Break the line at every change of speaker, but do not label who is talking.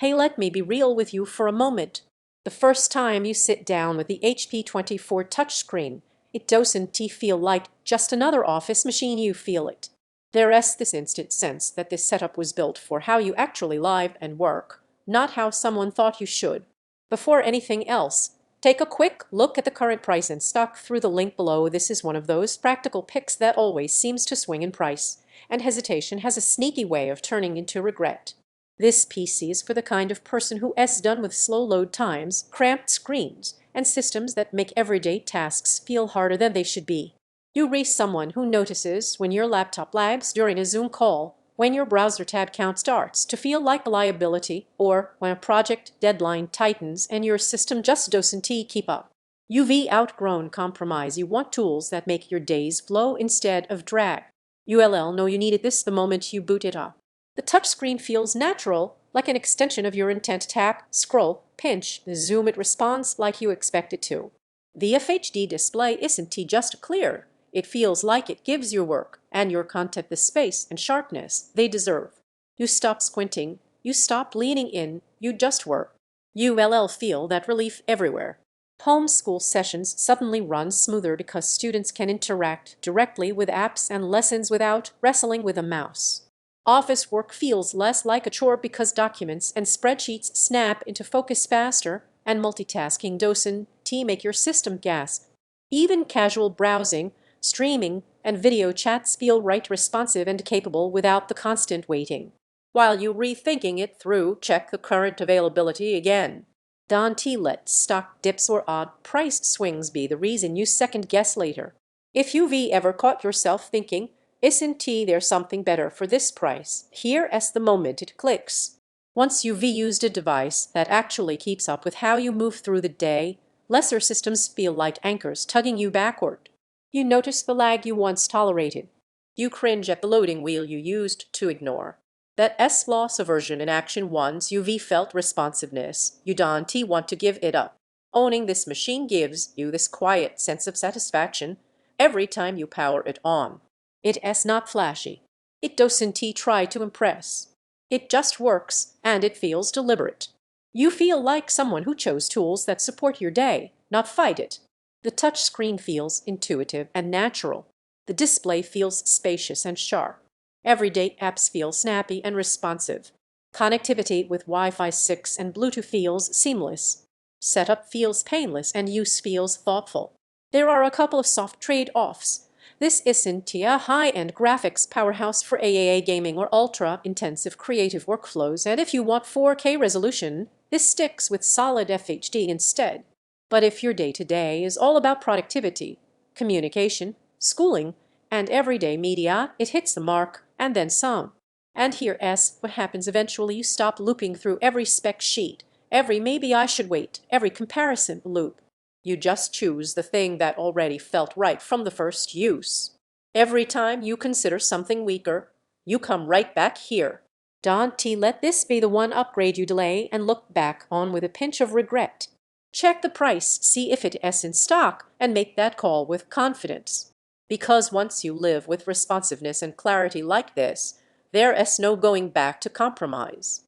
Hey, let me be real with you for a moment. The first time you sit down with the HP 24 touchscreen, it doesn't feel like just another office machine. You feel it. There's this instant sense that this setup was built for how you actually live and work, not how someone thought you should. Before anything else, take a quick look at the current price and stock through the link below. This is one of those practical picks that always seems to swing in price, and hesitation has a sneaky way of turning into regret. This PC is for the kind of person who is done with slow load times, cramped screens, and systems that make everyday tasks feel harder than they should be. You re someone who notices when your laptop lags during a Zoom call, when your browser tab count starts to feel like a liability, or when a project deadline tightens and your system just doesn't keep up. You've outgrown compromise. You want tools that make your days flow instead of drag. You'll know you needed this the moment you boot it up. The touchscreen feels natural, like an extension of your intent. Tap, scroll, pinch, zoom. It responds like you expect it to. The FHD display isn't just clear. It feels like it gives your work and your content the space and sharpness they deserve. You stop squinting, you stop leaning in, you just work. You'll feel that relief everywhere. Homeschool sessions suddenly run smoother because students can interact directly with apps and lessons without wrestling with a mouse. Office work feels less like a chore because documents and spreadsheets snap into focus faster, and multitasking doesn't make your system gasp. Even casual browsing, streaming, and video chats feel right, responsive and capable without the constant waiting. While you're rethinking it through, check the current availability again. Don't let stock dips or odd price swings be the reason you second guess later. If you've ever caught yourself thinking, isn't there something better for this price? Here's the moment it clicks. Once you've used a device that actually keeps up with how you move through the day, lesser systems feel like anchors tugging you backward. You notice the lag you once tolerated. You cringe at the loading wheel you used to ignore. That loss aversion in action. Once you've felt responsiveness, you don't want to give it up. Owning this machine gives you this quiet sense of satisfaction every time you power it on. It's not flashy. It doesn't try to impress. It just works, and it feels deliberate. You feel like someone who chose tools that support your day, not fight it. The touchscreen feels intuitive and natural. The display feels spacious and sharp. Everyday apps feel snappy and responsive. Connectivity with Wi-Fi 6 and Bluetooth feels seamless. Setup feels painless and use feels thoughtful. There are a couple of soft trade-offs. This isn't a high-end graphics powerhouse for AAA gaming or ultra-intensive creative workflows, and if you want 4K resolution, this sticks with solid FHD instead. But if your day-to-day is all about productivity, communication, schooling, and everyday media, it hits the mark, and then some. And here's what happens eventually. You stop looping through every spec sheet, every maybe I should wait, every comparison loop. You just choose the thing that already felt right from the first use. Every time you consider something weaker, you come right back here. Don't let this be the one upgrade you delay and look back on with a pinch of regret. Check the price, see if it's in stock, and make that call with confidence. Because once you live with responsiveness and clarity like this, there is no going back to compromise.